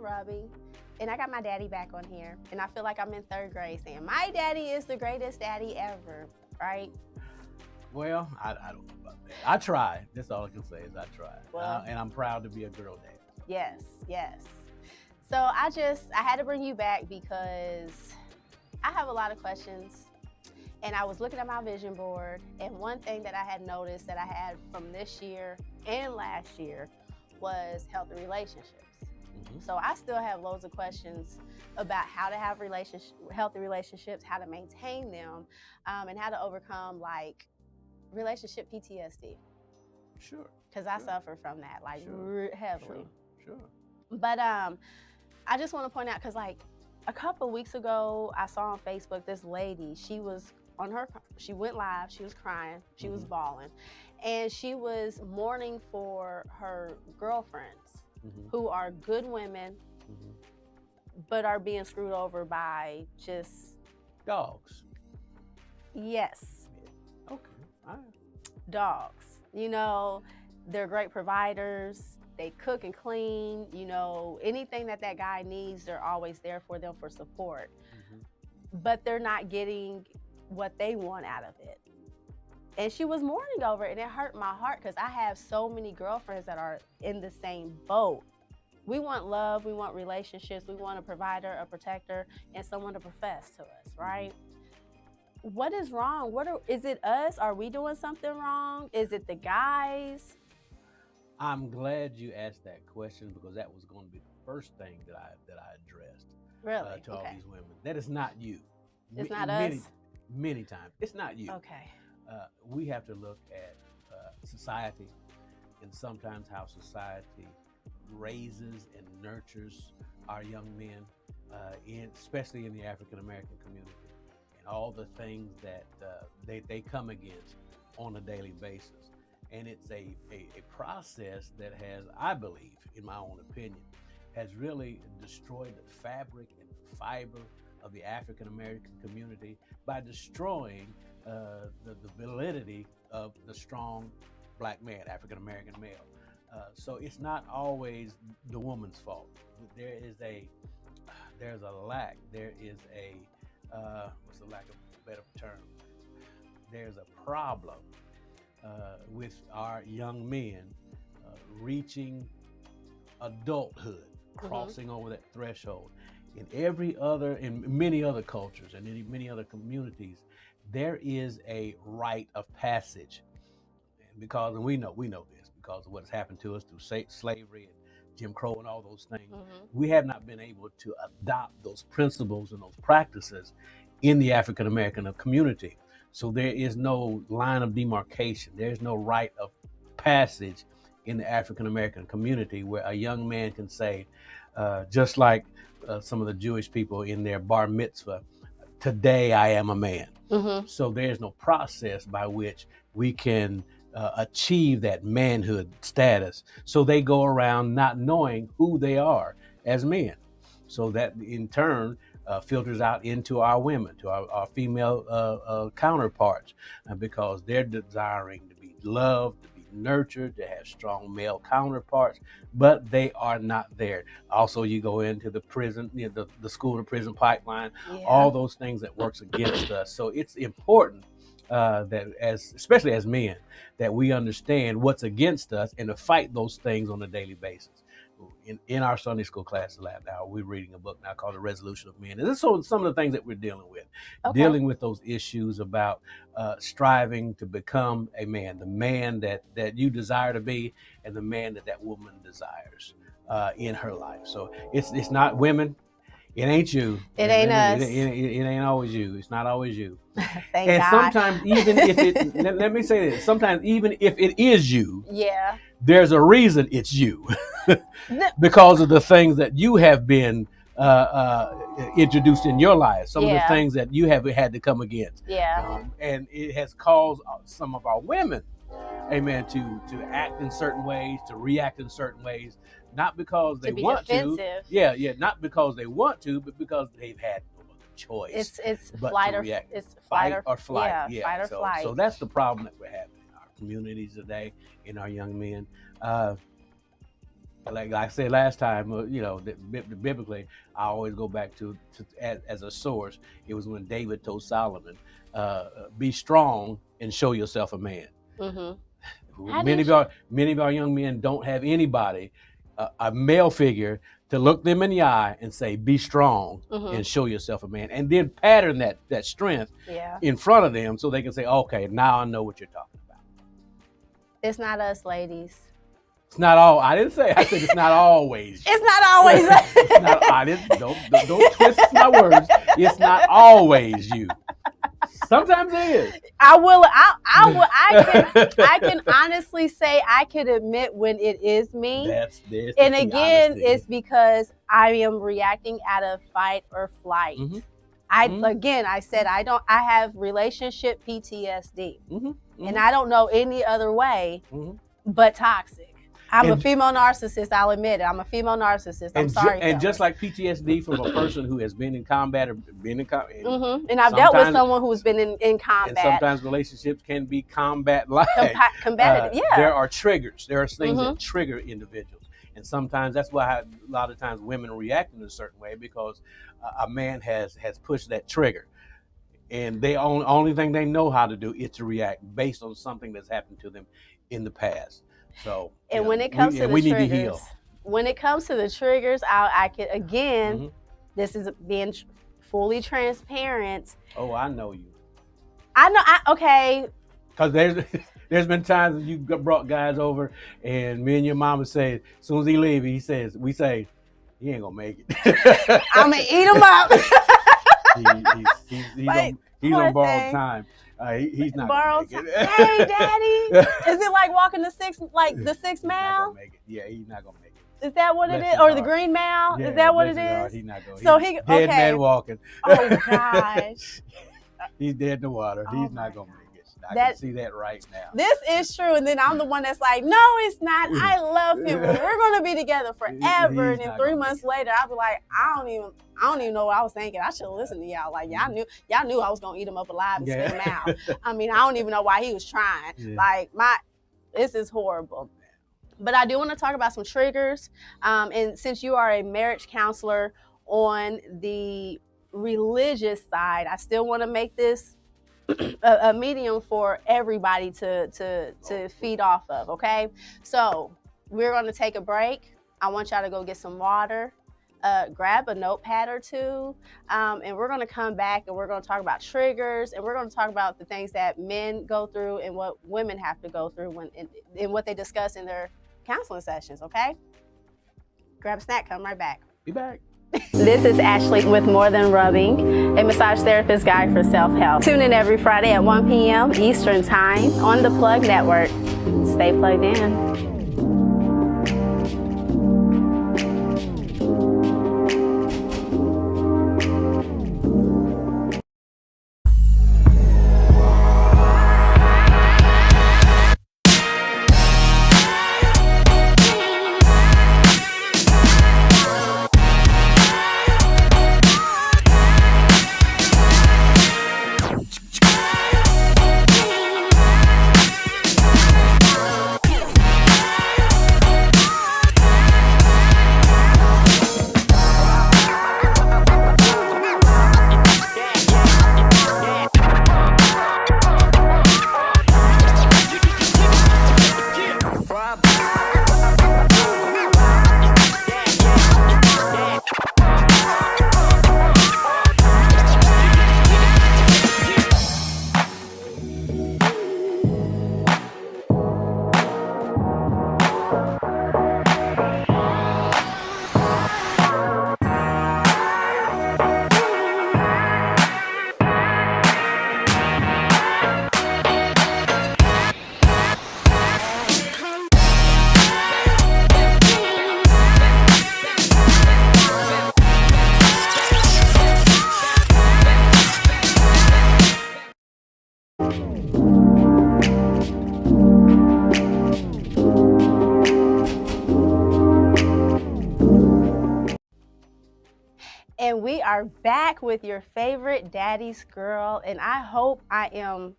Robbie, and I got my daddy back on here, and I feel like I'm in third grade saying, my daddy is the greatest daddy ever, right? Well, I don't know about that. I tried. That's all I can say is I tried. Well, And I'm proud to be a girl dad. yes, yes. So I had to bring you back because I have a lot of questions, and I was looking at my vision board, and one thing that I had noticed that I had from this year and last year was healthy relationships. So I still have loads of questions about how to have healthy relationships, how to maintain them, and how to overcome like relationship PTSD. Sure. Because I suffer from that like heavily. Sure. But I just want to point out, because like a couple of weeks ago, I saw on Facebook this lady. She went live. She was crying. She was bawling, and she was mourning for her girlfriends who are good women, but are being screwed over by just dogs. Yes. Okay. All right. Dogs. You know, they're great providers. They cook and clean. You know, anything that guy needs, they're always there for them for support. But they're not getting what they want out of it. And she was mourning over it, and it hurt my heart because I have so many girlfriends that are in the same boat. We want love, we want relationships, we want a provider, a protector, and someone to profess to us, right? What is wrong? Is it us? Are we doing something wrong? Is it the guys? I'm glad you asked that question, because that was going to be the first thing that I addressed. Really? To all these women. That is not you. It's not us? Many times. It's not you. Okay. We have to look at society, and sometimes how society raises and nurtures our young men, especially in the African American community, and all the things that they come against on a daily basis. And it's a process that has, I believe, in my own opinion, has really destroyed the fabric and the fiber of the African American community by destroying the validity of the strong black man, African American male. So it's not always the woman's fault. There's a lack. There is what's the lack of a better term? There's a problem with our young men reaching adulthood, crossing over that threshold. In many other cultures and in many other communities, there is a rite of passage, and we know this because of what has happened to us through slavery and Jim Crow and all those things. We have not been able to adopt those principles and those practices in the African American community. So there is no line of demarcation. There's no rite of passage in the African American community where a young man can say, just like some of the Jewish people in their bar mitzvah, today I am a man. So there's no process by which we can achieve that manhood status. So they go around not knowing who they are as men. So that in turn filters out into our women, to our female counterparts, because they're desiring to be loved, to be nurtured, to have strong male counterparts, but they are not there. Also, you go into the prison, the school to prison pipeline, all those things that works against us. So it's important that especially as men, that we understand what's against us and to fight those things on a daily basis. In our Sunday school class now, we're reading a book now called The Resolution of Men. And this is some of the things that we're dealing with. Dealing with those issues about striving to become a man, the man that you desire to be, and the man that woman desires in her life. So it's not women. It ain't you. It ain't us. It ain't always you. It's not always you. Thank and God. Sometimes even if it, let me say this, sometimes even if it is you, there's a reason it's you. Because of the things that you have been introduced in your life, some of the things that you have had to come against. And it has caused some of our women, amen, to act in certain ways, to react in certain ways, not because they want to. Not because they want to, but because they've had no other choice. It's fight or flight. Fight or flight. So that's the problem that we're having in our communities today, in our young men. like I said last time, biblically, I always go back to as a source. It was when David told Solomon, "Be strong and show yourself a man." Mm-hmm. Many of our young men don't have anybody, a male figure, to look them in the eye and say, "Be strong and show yourself a man," and then pattern that strength in front of them so they can say, "Okay, now I know what you're talking about." It's not us, ladies. It's not all. I didn't say. I said it's not always. It's not always. It's not. I didn't. Don't twist my words. It's not always you. Sometimes it is. I can honestly say I can admit when it is me. And again, it's because I am reacting out of fight or flight. I said I have relationship PTSD, and I don't know any other way but toxic. I'm a female narcissist. I'll admit it. I'm a female narcissist. I'm sorry. And just like PTSD from a person who has been in combat or been in combat. And I've dealt with someone who's been in combat. And sometimes relationships can be combat-like. Combative, yeah. There are triggers. There are things that trigger individuals. And sometimes that's why a lot of times women react in a certain way, because a man has pushed that trigger. And the only thing they know how to do is to react based on something that's happened to them in the past. So, and when it comes to the triggers, when it comes to the triggers, I can again, this is being fully transparent. Oh, I know you. I know. Okay. Because there's been times that you brought guys over, and me and your mama say, as soon as he leaves, we say, he ain't gonna make it. I'm gonna eat him up. He's on borrowed time. He's not gonna make it. Hey, Daddy, is it like walking the six mile? Yeah, he's not gonna make it. Is that what it is, or the Green Mile? Yeah, is that what it is? He's not going. So dead man walking. Oh gosh. He's dead in the water. He's not gonna make it. I can see that right now. This is true, and then I'm the one that's like, no, it's not. I love him. We're gonna be together forever. And then 3 months later, I'll be like, I don't even know what I was thinking. I should have listened to y'all. Like y'all knew I was gonna eat him up alive and spit him out. I mean, I don't even know why he was trying. Like this is horrible. But I do want to talk about some triggers. And since you are a marriage counselor on the religious side, I still want to make this a medium for everybody to feed off of. Okay, so we're going to take a break. I want y'all to go get some water, grab a notepad or two, and we're going to come back and we're going to talk about triggers, and we're going to talk about the things that men go through and what women have to go through and what they discuss in their counseling sessions. Okay, grab a snack, come right back. Be back. This is Ashley with More Than Rubbing, a massage therapist guide for self-help. Tune in every Friday at 1 p.m. Eastern Time on the Plug Network. Stay plugged in. And we are back with your favorite daddy's girl, and I hope I am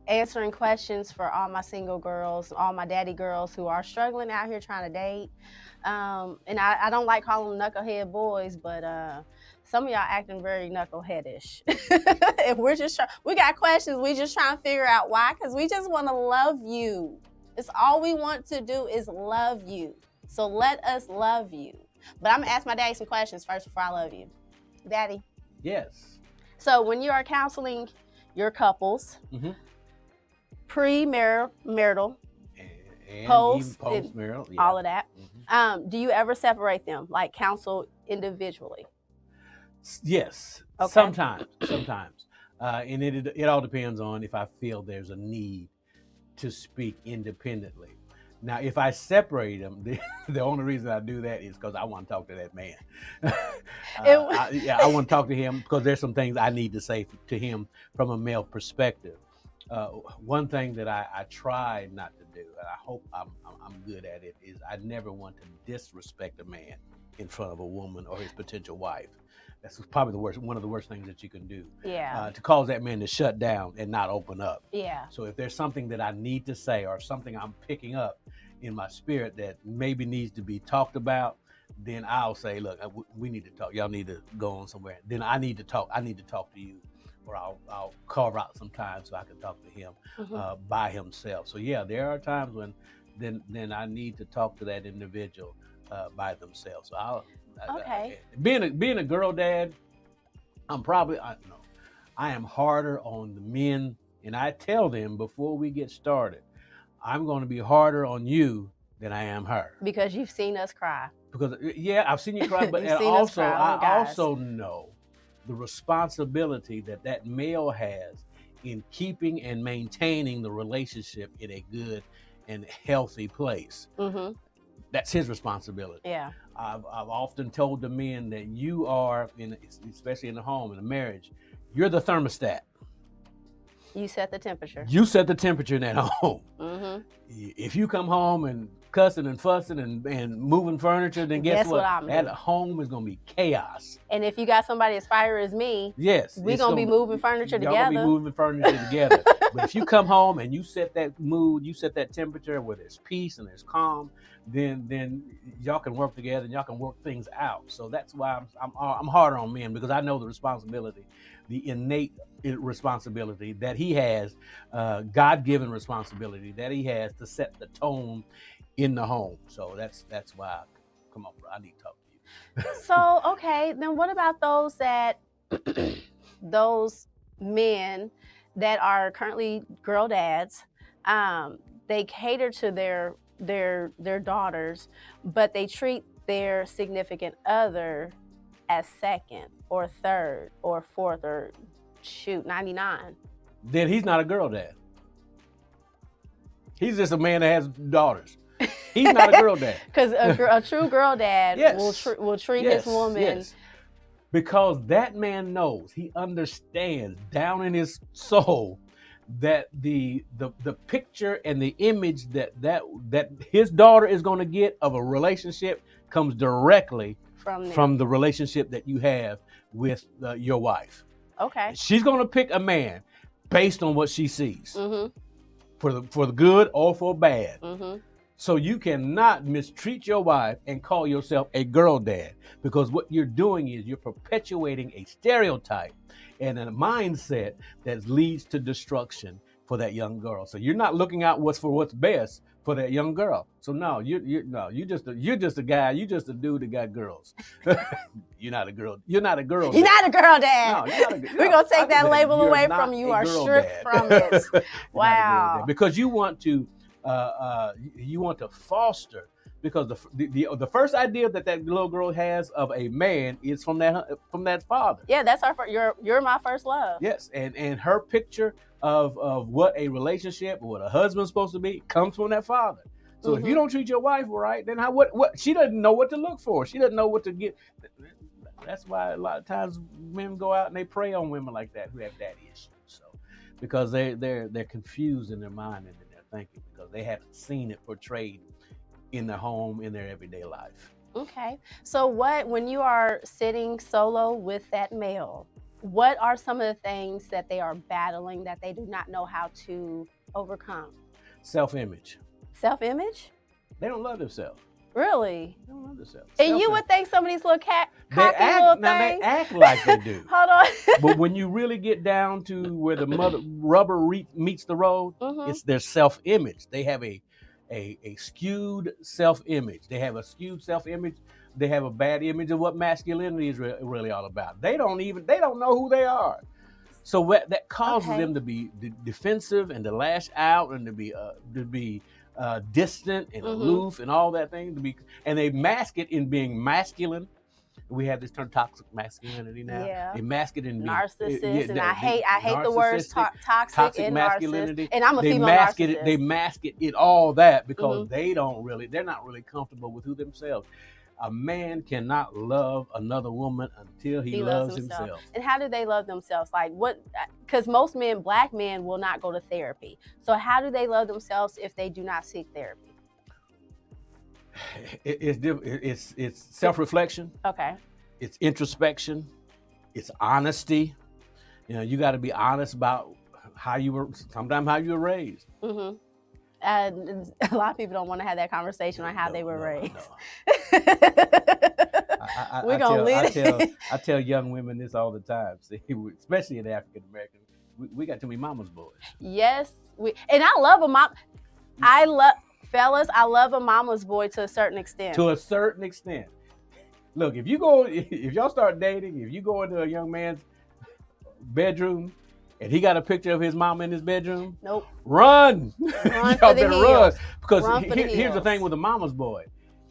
answering questions for all my single girls, all my daddy girls who are struggling out here trying to date. And I don't like calling them knucklehead boys, but some of y'all acting very knuckleheadish. If we're just we got questions, we just trying to figure out why, because we just want to love you. It's all we want to do is love you. So let us love you. But I'm gonna ask my daddy some questions first before I love you. Daddy. Yes. So when you are counseling your couples, pre-marital, and post, even post-marital, yeah. all of that, do you ever separate them, like counsel individually? Yes. Okay. Sometimes. And it all depends on if I feel there's a need to speak independently. Now, if I separate them, the only reason I do that is because I want to talk to that man. I want to talk to him because there's some things I need to say to him from a male perspective. One thing that I try not to do, and I hope I'm good at it, is I never want to disrespect a man in front of a woman or his potential wife. That's probably one of the worst things that you can do. Yeah. To cause that man to shut down and not open up. Yeah. So if there's something that I need to say or something I'm picking up in my spirit that maybe needs to be talked about, then I'll say, look, we need to talk. Y'all need to go on somewhere. Then I need to talk. I need to talk to you, or I'll carve out some time so I can talk to him by himself. So yeah, there are times when then I need to talk to that individual by themselves. So being a girl dad, I am harder on the men, and I tell them before we get started, I'm going to be harder on you than I am her. Because you've seen us cry. Because I've seen you cry, but I also know the responsibility that male has in keeping and maintaining the relationship in a good and healthy place. That's his responsibility. Yeah. I've often told the men that you are, especially in the home, in a marriage, you're the thermostat. You set the temperature. You set the temperature in that home. If you come home and cussing and fussing and moving furniture, then guess what? That home is going to be chaos. And if you got somebody as fiery as me, yes, we're going to be moving furniture together. Y'all going to be moving furniture together. But if you come home and you set that mood, you set that temperature where there's peace and there's calm, then y'all can work together and y'all can work things out. So that's why I'm harder on men, because I know the responsibility, the innate responsibility that he has, God-given responsibility that he has to set the tone in the home. So that's why, come on, bro, I need to talk to you. So, okay, then what about those those men that are currently girl dads? They cater to their daughters, but they treat their significant other as second or third or fourth or 99. Then he's not a girl dad. He's just a man that has daughters. He's not a girl dad. Because a true girl dad will treat his woman. Yes. Because that man knows, he understands down in his soul that the picture and the image that his daughter is going to get of a relationship comes directly from the relationship that you have with your wife. Okay. She's going to pick a man based on what she sees, for the good or for bad. So you cannot mistreat your wife and call yourself a girl dad, because what you're doing is you're perpetuating a stereotype and a mindset that leads to destruction for that young girl. So you're not looking out what's best for that young girl. So no, you're just a guy. You just a dude that got girls. You're not a girl. You're not a girl. You're not a girl dad. No, you're not a girl. We're gonna take that label away from you. You are stripped from it. Wow. Because you want to foster, because the first idea that little girl has of a man is from that father. Yeah, that's you're my first love. Yes, and her picture of what a relationship or what a husband's supposed to be comes from that father. So if you don't treat your wife right, then what she doesn't know what to look for. She doesn't know what to get. That's why a lot of times men go out and they prey on women like that who have daddy issues. So because they're confused in their mind and in their thinking, because they haven't seen it portrayed in their home, in their everyday life. Okay. So when you are sitting solo with that male, What are some of the things that they are battling that they do not know how to overcome? Self-image. Self-image? They don't love themselves. Really? They don't love themselves. And you would think some of these little cocky little things. They act like they do. Hold on. But when you really get down to where the rubber meets the road, it's their self-image. They have a skewed self-image. They have a skewed self-image. They have a bad image of what masculinity is really all about. They don't know who they are. So that causes them to be defensive and to lash out and to be distant and aloof and all that thing, and they mask it in being masculine. We have this term toxic masculinity now. Yeah. They mask it in being narcissist, and I hate the words toxic and masculinity. And I'm a female narcissist. They mask it in all that because they're not really comfortable with who themselves. A man cannot love another woman until he loves himself. And how do they love themselves? Like what? Because most men, black men, will not go to therapy. So how do they love themselves if they do not seek therapy? It's self-reflection. Okay. It's introspection. It's honesty. You know, you got to be honest about how you were raised. And a lot of people don't want to have that conversation on how they were raised. We're gonna leave it. I tell young women this all the time, especially in African American. We got too many mama's boys. Yes, and I love a mom. Fellas, I love a mama's boy to a certain extent. To a certain extent. Look, if y'all start dating, if you go into a young man's bedroom and he got a picture of his mama in his bedroom, nope. Run. Y'all better run. Because here's the thing with a mama's boy.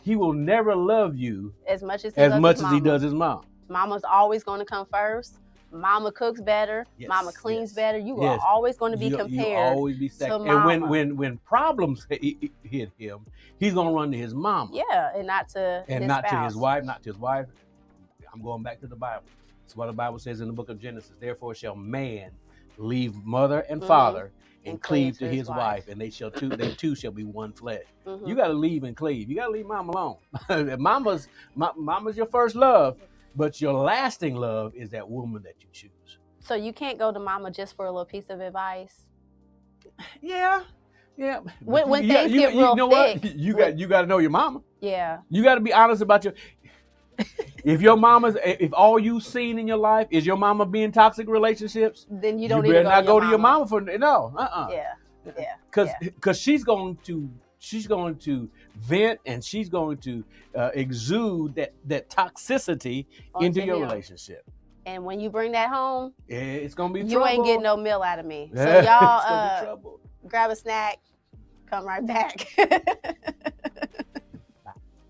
He will never love you as much as he does his mom. Mama's always going to come first. Mama cooks better. Yes, Mama cleans better. You are always going to be compared. You always be second. And when problems hit him, he's going to run to his mama. Yeah, and not to his wife. Not to his wife. I'm going back to the Bible. It's what the Bible says in the book of Genesis. Therefore shall man leave mother and father and cleave to his wife, and they two shall be one flesh. You got to leave and cleave. You got to leave mama alone. Mama's your first love, but your lasting love is that woman that you choose. So you can't go to mama just for a little piece of advice. Yeah. When things get real thick, what? You got to know your mama. Yeah. You got to be honest about your. If all you've seen in your life is your mama being toxic relationships, then you don't better not go to your mama for no. Yeah. Because she's going to vent and she's going to exude that toxicity into your relationship. And when you bring that home, it's gonna be trouble. You ain't getting no meal out of me. So y'all grab a snack, come right back.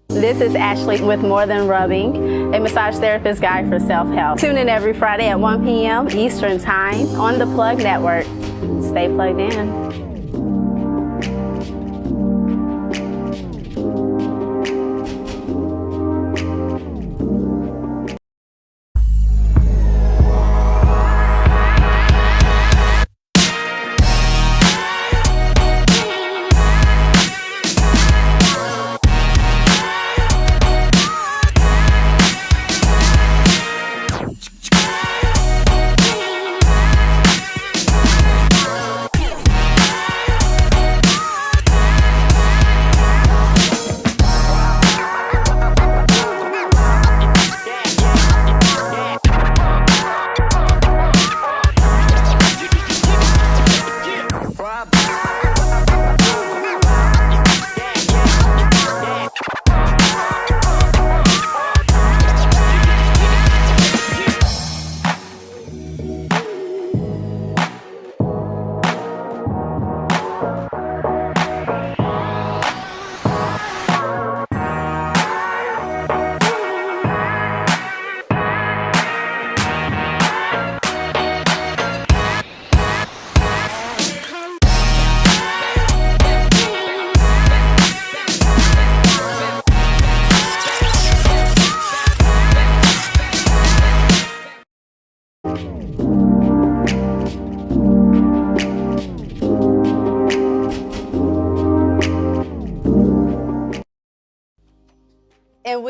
This is Ashley with More Than Rubbing, a massage therapist guide for self-help. Tune in every Friday at 1 p.m. Eastern Time on the Plug Network. Stay plugged in.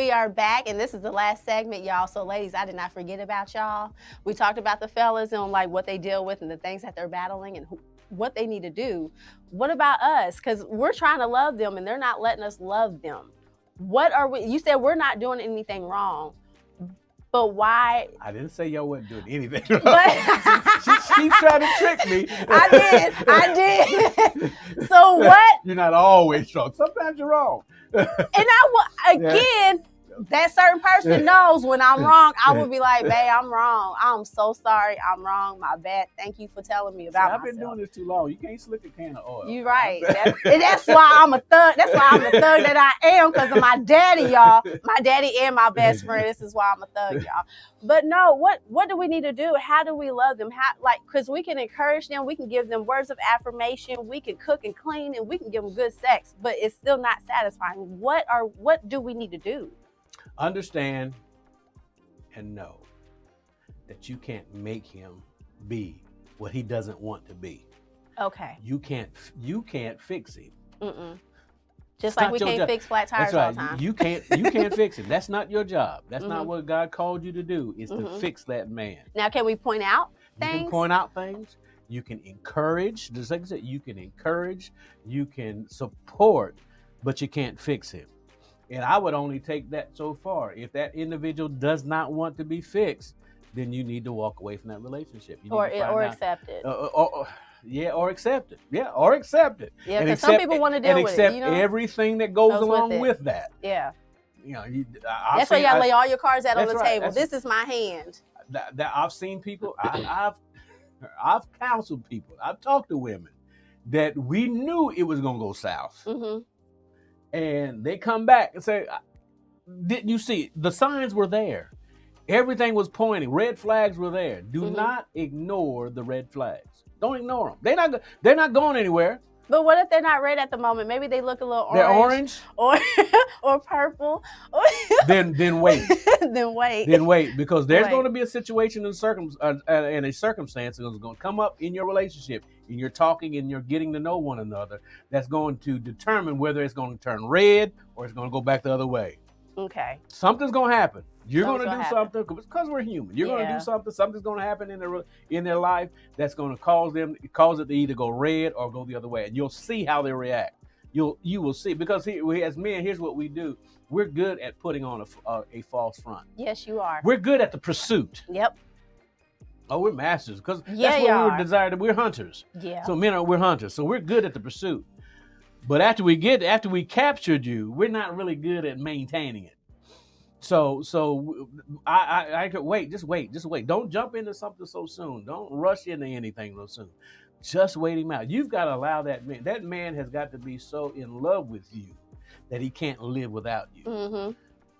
we are back, and this is the last segment, y'all. So, ladies, I did not forget about y'all. We talked about the fellas and like what they deal with and the things that they're battling and what they need to do. What about us? Because we're trying to love them, and they're not letting us love them. What are we? You said we're not doing anything wrong, but why? I didn't say y'all wasn't doing anything But wrong. She's trying to trick me. I did. So what? You're not always wrong. Sometimes you're wrong. And again, that certain person knows when I'm wrong. I would be like, babe, I'm wrong. I'm so sorry. I'm wrong. My bad. Thank you for telling me about myself. I've been doing this too long. You can't slick a can of oil. You're right. That's why I'm a thug. That's why I'm the thug that I am, because of my daddy, y'all. My daddy and my best friend. This is why I'm a thug, y'all. But no, what do we need to do? How do we love them? Because we can encourage them. We can give them words of affirmation. We can cook and clean, and we can give them good sex. But it's still not satisfying. What do we need to do? Understand and know that you can't make him be what he doesn't want to be. Okay. You can't fix him. Mm-mm. Just like we can't fix flat tires all the time. You can't fix him. That's not your job. That's not what God called you to do, is to fix that man. Now, can we point out things? You can point out things. You can encourage. Just like I said, you can encourage. You can support, but you can't fix him. And I would only take that so far. If that individual does not want to be fixed, then you need to walk away from that relationship. Or accept it. Or accept it. Yeah, or accept it. Yeah, because some people want to deal with it. And accept everything that goes along with that. Yeah. You know, that's why y'all lay all your cards out on the table. This is my hand. I've seen people. I've counseled people. I've talked to women that we knew it was going to go south. Mm-hmm. And they come back and say, didn't you see? The signs were there. Everything was pointing. Red flags were there. Do not ignore the red flags. Don't ignore them. They're not going anywhere. But what if they're not red at the moment? Maybe they look a little orange. They're orange? Or purple. Then wait. Then wait. Then wait. Because there's going to be a situation and a circumstance that's going to come up in your relationship, and you're talking and you're getting to know one another, that's going to determine whether it's going to turn red or it's going to go back the other way. Okay. Something's going to happen. You're going to do something because we're human. You're going to do something. Something's going to happen in their life that's going to cause it to either go red or go the other way, and you'll see how they react. You will see, because as men, here's what we do. We're good at putting on a false front. Yes, you are. We're good at the pursuit. Yep. Oh, we're masters, because that's what we were desired. We're hunters. Yeah. So we're hunters. So we're good at the pursuit. But after we captured you, we're not really good at maintaining it. So I could wait. Just wait. Don't jump into something so soon. Don't rush into anything so soon. Just wait him out. You've got to allow that man. That man has got to be so in love with you that he can't live without you. Mm-hmm.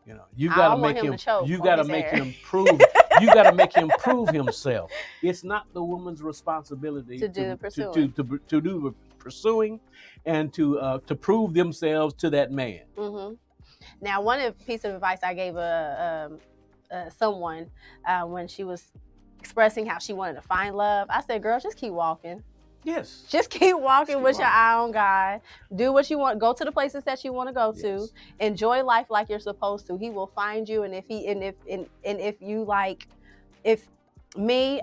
You know, you've got to make him. You got to make him prove. You got to make him prove himself. It's not the woman's responsibility to do the pursuing and to prove themselves to that man. Mm-hmm. Now, one piece of advice I gave someone when she was expressing how she wanted to find love, I said, girl, just keep walking. Yes. Just keep walking with your eye on God. Do what you want. Go to the places that you want to go to. Enjoy life like you're supposed to. He will find you. And if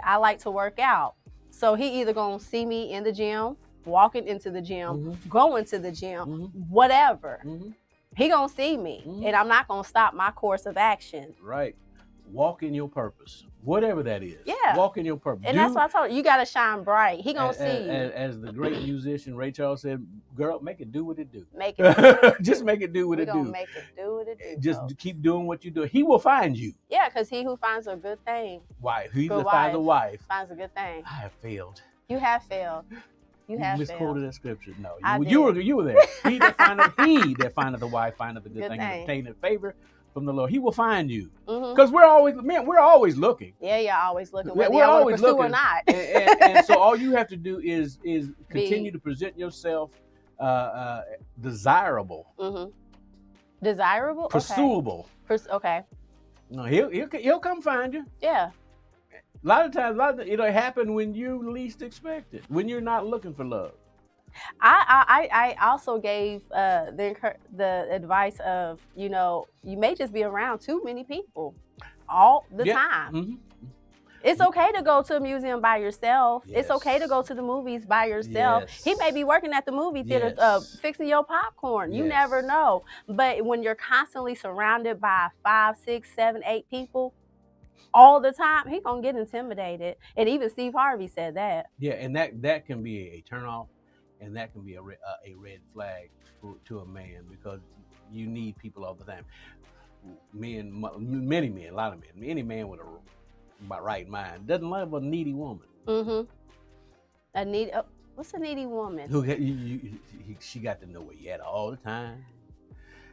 I like to work out. So he either gonna see me in the gym, walking into the gym, going to the gym, whatever. He gonna see me, and I'm not gonna stop my course of action. Right. Walk in your purpose, whatever that is. Yeah. Walk in your purpose. And that's what I told you. You gotta shine bright. He gonna see you. As the great musician Ray Charles said, "Girl, make it do what it do. Make it. Just make it do what it do. Make it do what it do. Just keep doing what you do. He will find you. Yeah, because he who finds a good thing. Wife. He who finds a wife finds a good thing. I have failed. You have failed. You misquoted that scripture. No, you were there. He that findeth a wife findeth a good thing and obtaineth favor from the Lord. He will find you, because we're always looking. Yeah, you're always looking. Whether we're always looking or not. and so all you have to do is continue to present yourself desirable, desirable, pursuable. Okay. No, he'll come find you. Yeah. A lot of times, it'll happen when you least expect it, when you're not looking for love. I also gave the advice of, you know, you may just be around too many people all the time. Mm-hmm. It's okay to go to a museum by yourself. Yes. It's okay to go to the movies by yourself. Yes. He may be working at the movie theater, Yes. fixing your popcorn. You Yes. never know. But when you're constantly surrounded by 5, 6, 7, 8 people all the time, he's gonna get intimidated. And even Steve Harvey said that. Yeah, and that can be a turnoff, and that can be a red flag to a man, because you need people all the time. Men, many men, a lot of men, any man with a right mind doesn't love a needy woman. A needy, what's a needy woman? Who she got to know where you at all the time.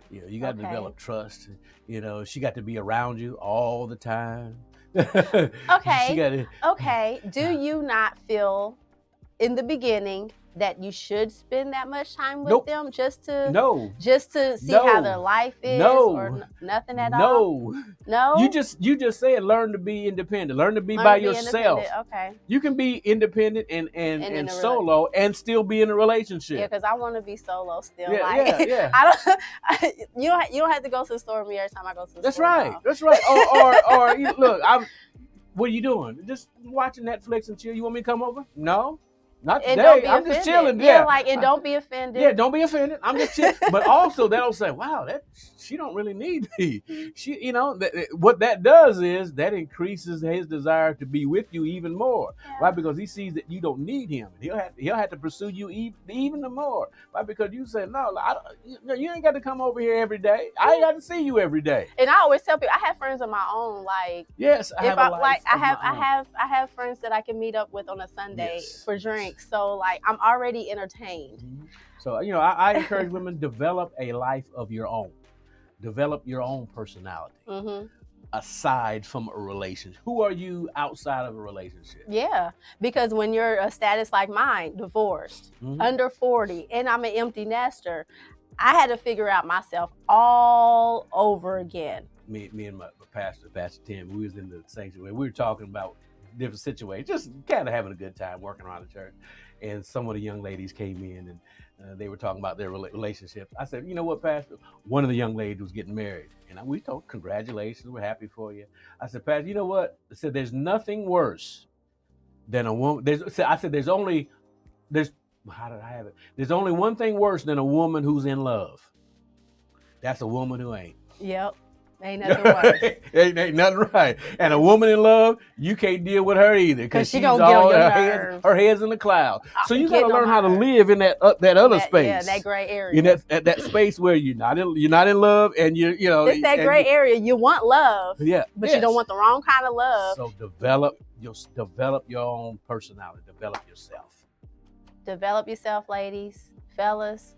You know, you got to develop trust. You know, she got to be around you all the time. Okay. Okay. Do you not feel in the beginning that you should spend that much time with them just to see how their life is, or nothing at all? No. You just said learn to be independent. Learn to be by yourself. Okay. You can be independent and solo and still be in a relationship. Yeah, because I want to be solo still. Yeah. You don't have to go to the store with me every time I go to the store. That's right. Or look, what are you doing? Just watching Netflix and chill. You want me to come over? No. Not today. I'm just chilling. Yeah, and don't be offended. Yeah, don't be offended. I'm just chilling. But also, that'll say, "Wow, she don't really need me." She, you know, what that does is that increases his desire to be with you even more, right? Because he sees that you don't need him. He'll have to pursue you even more, right? Because you say, "No, you ain't got to come over here every day. I ain't got to see you every day." And I always tell people, I have friends of my own. Like, yes, I have friends that I can meet up with on a Sunday for drinks. So like, I'm already entertained. So, you know, I encourage women, develop a life of your own. Develop your own personality aside from a relationship. Who are you outside of a relationship? Yeah, because when you're a status like mine, divorced, under 40, and I'm an empty nester, I had to figure out myself all over again. Me and my pastor, Pastor Tim, we was in the sanctuary. We were talking about different situations, just kind of having a good time working around the church. And some of the young ladies came in and they were talking about their relationships. I said, you know what, Pastor? One of the young ladies was getting married. And we told, congratulations, we're happy for you. I said, Pastor, you know what? I said, there's nothing worse than a woman. There's only one thing worse than a woman who's in love. That's a woman who ain't. Yep. Ain't nothing worse. ain't nothing right. And a woman in love, you can't deal with her either, because she's gonna get on your nerves. Her head's in the cloud. So you got to learn how to live in that other space. Yeah, that gray area. In that space where you're not in love, and you know. It's that gray area. You want love. Yeah. But you don't want the wrong kind of love. So develop your own personality. Develop yourself. Develop yourself, ladies, fellas.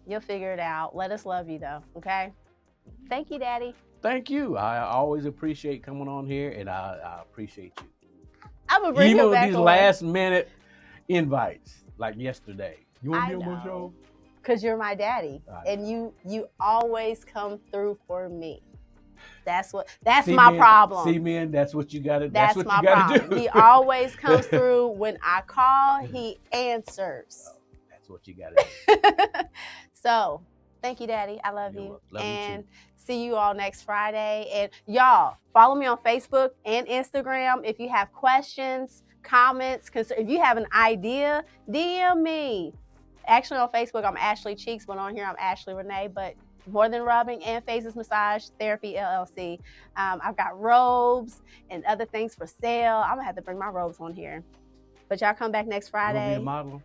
You'll figure it out. Let us love you though. Okay. Thank you, Daddy. Thank you. I always appreciate coming on here, and I appreciate you. I'm gonna bring you back. Even these last minute invites, like yesterday. You want to be on my show? Because you're my daddy, and you always come through for me. That's my problem. See, man, that's what you got to. That's what my problem. Do. He always comes through when I call. He answers. Oh, that's what you got to do. So. Thank you, Daddy. I love you. And see you all next Friday. And y'all, follow me on Facebook and Instagram. If you have questions, comments, if you have an idea, DM me. Actually, on Facebook, I'm Ashley Cheeks, but on here, I'm Ashley Renee. But More Than Rubbing and Phases Massage Therapy, LLC. I've got robes and other things for sale. I'm going to have to bring my robes on here. But y'all come back next Friday. You want to be a model?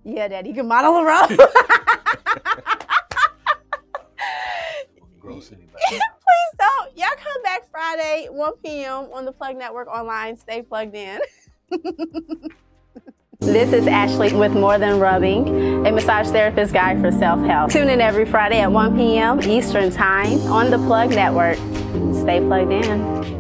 Yeah, Daddy, you can model a robe. Please don't. Y'all come back Friday, 1 p.m. on the Plug Network online. Stay plugged in. This is Ashley with More Than Rubbing, a massage therapist guide for self-help. Tune in every Friday at 1 p.m. Eastern Time on the Plug Network. Stay plugged in.